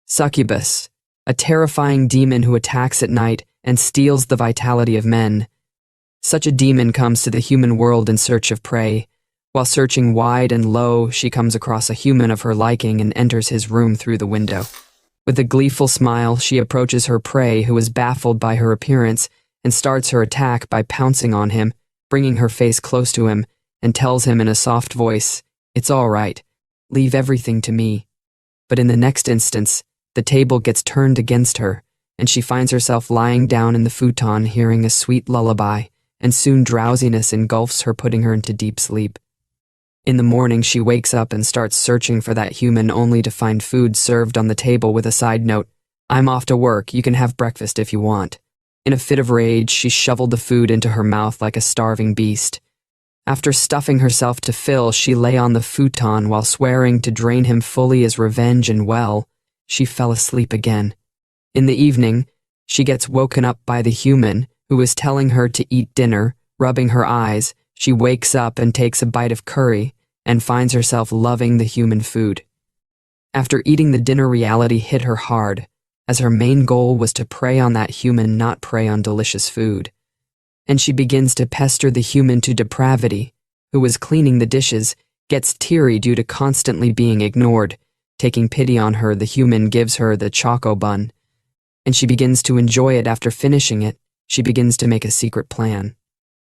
Succubus, a terrifying demon who attacks at night and steals the vitality of men. Such a demon comes to the human world in search of prey. While searching wide and low, she comes across a human of her liking and enters his room through the window. With a gleeful smile, she approaches her prey, who is baffled by her appearance, and starts her attack by pouncing on him, bringing her face close to him, and tells him in a soft voice, "It's all right. Leave everything to me." But in the next instance, the table gets turned against her, and she finds herself lying down in the futon hearing a sweet lullaby, and soon drowsiness engulfs her, putting her into deep sleep. In the morning, she wakes up and starts searching for that human, only to find food served on the table with a side note, "I'm off to work, you can have breakfast if you want." In a fit of rage, she shoveled the food into her mouth like a starving beast. After stuffing herself to fill, she lay on the futon while swearing to drain him fully as revenge, and she fell asleep again. In the evening, she gets woken up by the human, who is telling her to eat dinner. Rubbing her eyes, she wakes up and takes a bite of curry, and finds herself loving the human food. After eating the dinner, reality hit her hard, as her main goal was to prey on that human, not prey on delicious food. And she begins to pester the human to depravity, who was cleaning the dishes, gets teary due to constantly being ignored. Taking pity on her, the human gives her the choco bun, and she begins to enjoy it. After finishing it, she begins to make a secret plan.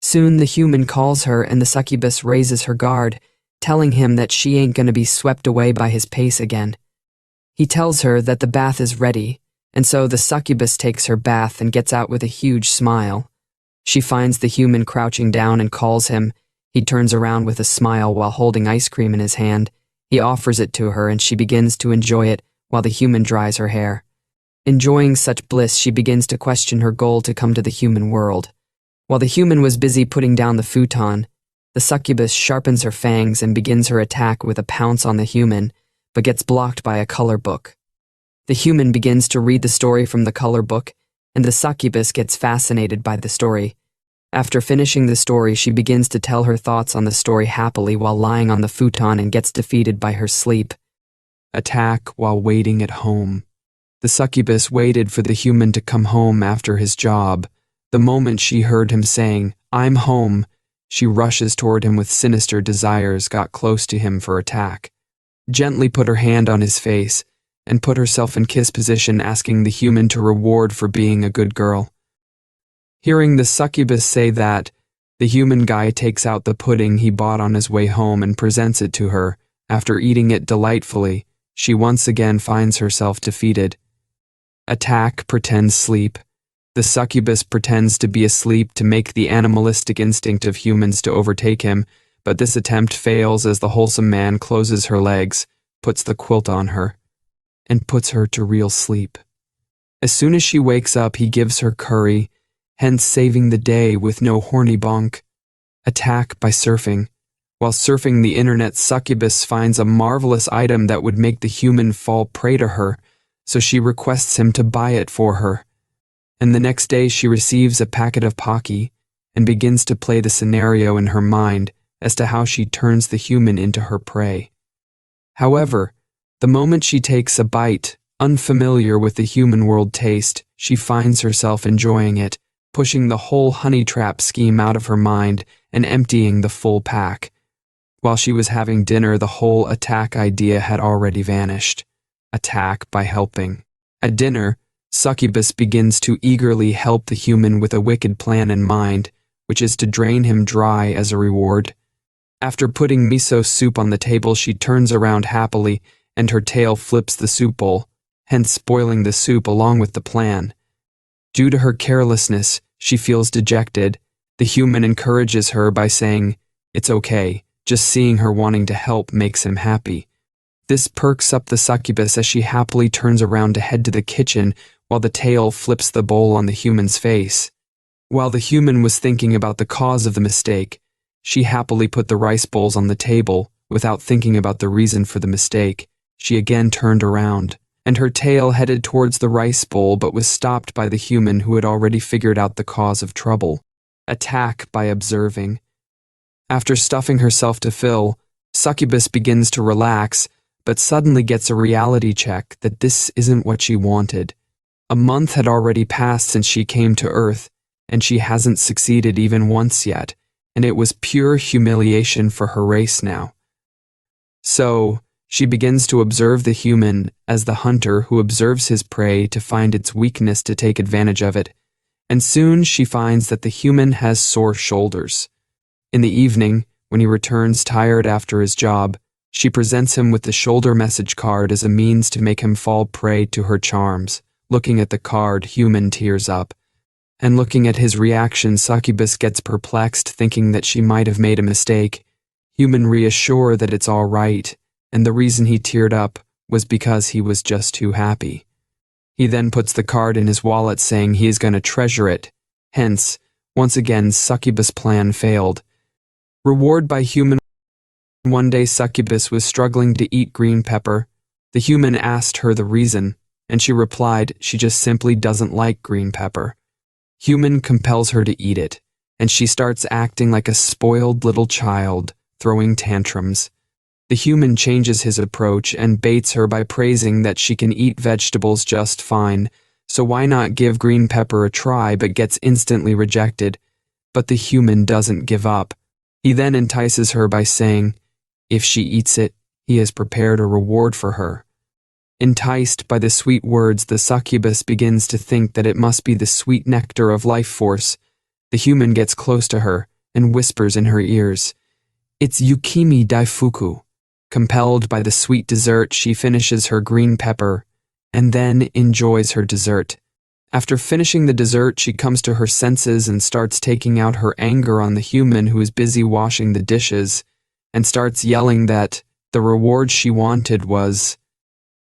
Soon the human calls her, and the succubus raises her guard, telling him that she ain't gonna be swept away by his pace again. He tells her that the bath is ready, and so the succubus takes her bath and gets out with a huge smile. She finds the human crouching down and calls him. He turns around with a smile while holding ice cream in his hand. He offers it to her, and she begins to enjoy it while the human dries her hair. Enjoying such bliss, she begins to question her goal to come to the human world. While the human was busy putting down the futon, the succubus sharpens her fangs and begins her attack with a pounce on the human, but gets blocked by a color book. The human begins to read the story from the color book, and the succubus gets fascinated by the story. After finishing the story, she begins to tell her thoughts on the story happily while lying on the futon, and gets defeated by her sleep. Attack while waiting at home. The succubus waited for the human to come home after his job. The moment she heard him saying, "I'm home," she rushes toward him with sinister desires, got close to him for attack, gently put her hand on his face, and put herself in kiss position, asking the human to reward for being a good girl. Hearing the succubus say that, the human guy takes out the pudding he bought on his way home and presents it to her. After eating it delightfully, she once again finds herself defeated. Attack pretends sleep. The succubus pretends to be asleep to make the animalistic instinct of humans to overtake him, but this attempt fails as the wholesome man closes her legs, puts the quilt on her, and puts her to real sleep. As soon as she wakes up, he gives her curry, hence saving the day with no horny bonk. Attack by surfing. While surfing the internet, succubus finds a marvelous item that would make the human fall prey to her, so she requests him to buy it for her. And the next day she receives a packet of Pocky and begins to play the scenario in her mind as to how she turns the human into her prey. However, the moment she takes a bite, unfamiliar with the human world taste, she finds herself enjoying it, pushing the whole honey trap scheme out of her mind and emptying the full pack. While she was having dinner, the whole attack idea had already vanished. Attack by helping. At dinner, Succubus begins to eagerly help the human with a wicked plan in mind, which is to drain him dry as a reward. After putting miso soup on the table, she turns around happily and her tail flips the soup bowl, hence spoiling the soup along with the plan. Due to her carelessness, she feels dejected. The human encourages her by saying, "It's okay, just seeing her wanting to help makes him happy." This perks up the succubus as she happily turns around to head to the kitchen while the tail flips the bowl on the human's face. While the human was thinking about the cause of the mistake, she happily put the rice bowls on the table without thinking about the reason for the mistake. She again turned around, and her tail headed towards the rice bowl but was stopped by the human, who had already figured out the cause of trouble. Attack by observing. After stuffing herself to fill, Succubus begins to relax, but suddenly gets a reality check that this isn't what she wanted. A month had already passed since she came to Earth, and she hasn't succeeded even once yet, and it was pure humiliation for her race now. So, she begins to observe the human as the hunter who observes his prey to find its weakness to take advantage of it, and soon she finds that the human has sore shoulders. In the evening, when he returns tired after his job, she presents him with the shoulder message card as a means to make him fall prey to her charms. Looking at the card, human tears up. And looking at his reaction, Succubus gets perplexed, thinking that she might have made a mistake. Human reassure that it's all right, and the reason he teared up was because he was just too happy. He then puts the card in his wallet, saying he is going to treasure it. Hence, once again, Succubus' plan failed. Reward by human. One day Succubus was struggling to eat green pepper. The human asked her the reason, and she replied she just simply doesn't like green pepper. Human compels her to eat it, and she starts acting like a spoiled little child, throwing tantrums. The human changes his approach and baits her by praising that she can eat vegetables just fine, so why not give green pepper a try, but gets instantly rejected. But the human doesn't give up. He then entices her by saying, if she eats it, he has prepared a reward for her. Enticed by the sweet words, the succubus begins to think that it must be the sweet nectar of life force. The human gets close to her and whispers in her ears, "It's Yukimi Daifuku." Compelled by the sweet dessert, she finishes her green pepper and then enjoys her dessert. After finishing the dessert, she comes to her senses and starts taking out her anger on the human who is busy washing the dishes, and starts yelling that the reward she wanted was...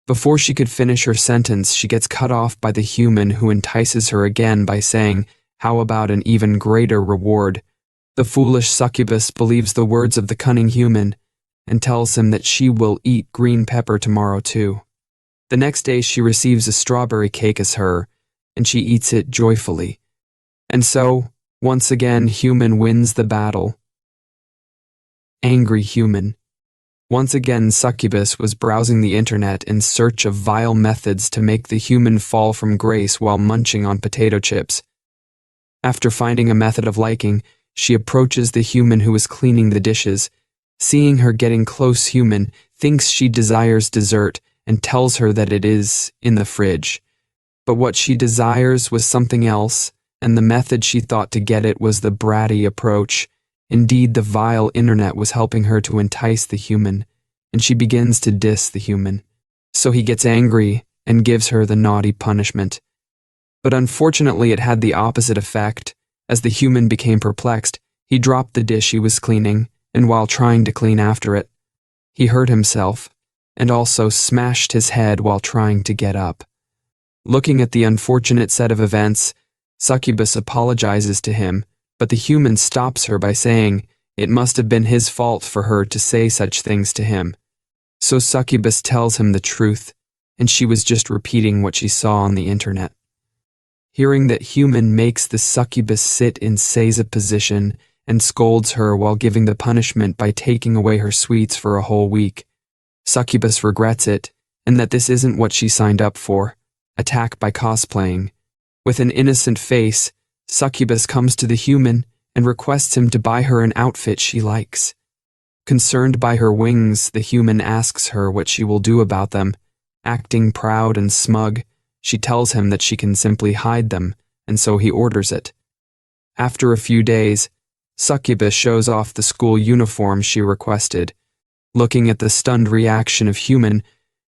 Before she could finish her sentence, she gets cut off by the human who entices her again by saying, "How about an even greater reward?" The foolish succubus believes the words of the cunning human and tells him that she will eat green pepper tomorrow too. The next day she receives a strawberry cake as her, and she eats it joyfully. And so, once again, human wins the battle. Angry human. Once again, Succubus was browsing the internet in search of vile methods to make the human fall from grace while munching on potato chips. After finding a method of liking, she approaches the human who is cleaning the dishes. Seeing her getting close, human thinks she desires dessert and tells her that it is in the fridge. But what she desires was something else, and the method she thought to get it was the bratty approach. Indeed, the vile internet was helping her to entice the human, and she begins to diss the human. So he gets angry and gives her the naughty punishment. But unfortunately, it had the opposite effect. As the human became perplexed, he dropped the dish he was cleaning, and while trying to clean after it, he hurt himself, and also smashed his head while trying to get up. Looking at the unfortunate set of events, Succubus apologizes to him, but the human stops her by saying it must have been his fault for her to say such things to him. So Succubus tells him the truth, and she was just repeating what she saw on the internet. Hearing that human makes the succubus sit in seiza position and scolds her while giving the punishment by taking away her sweets for a whole week. Succubus regrets it, and that this isn't what she signed up for. Attack by cosplaying. With an innocent face, Succubus comes to the human and requests him to buy her an outfit she likes. Concerned by her wings, the human asks her what she will do about them. Acting proud and smug, she tells him that she can simply hide them, and so he orders it. After a few days, Succubus shows off the school uniform she requested. Looking at the stunned reaction of human,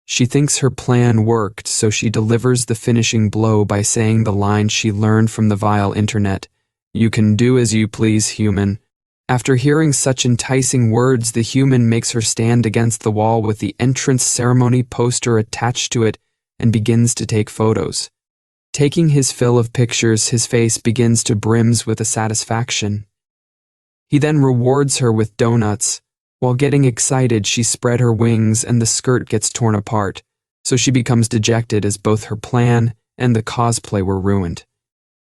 she thinks her plan worked, so she delivers the finishing blow by saying the line she learned from the vile internet, "You can do as you please, human." After hearing such enticing words, the human makes her stand against the wall with the entrance ceremony poster attached to it and begins to take photos. Taking his fill of pictures, his face begins to brims with a satisfaction. He then rewards her with donuts. While getting excited, she spread her wings and the skirt gets torn apart, so she becomes dejected as both her plan and the cosplay were ruined.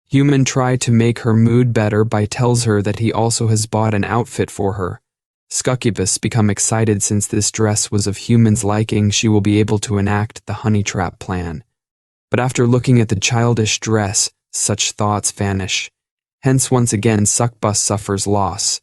Human tried to make her mood better by tells her that he also has bought an outfit for her. Succubus become excited since this dress was of human's liking. She will be able to enact the honey trap plan. But after looking at the childish dress, such thoughts vanish. Hence once again Succubus suffers loss.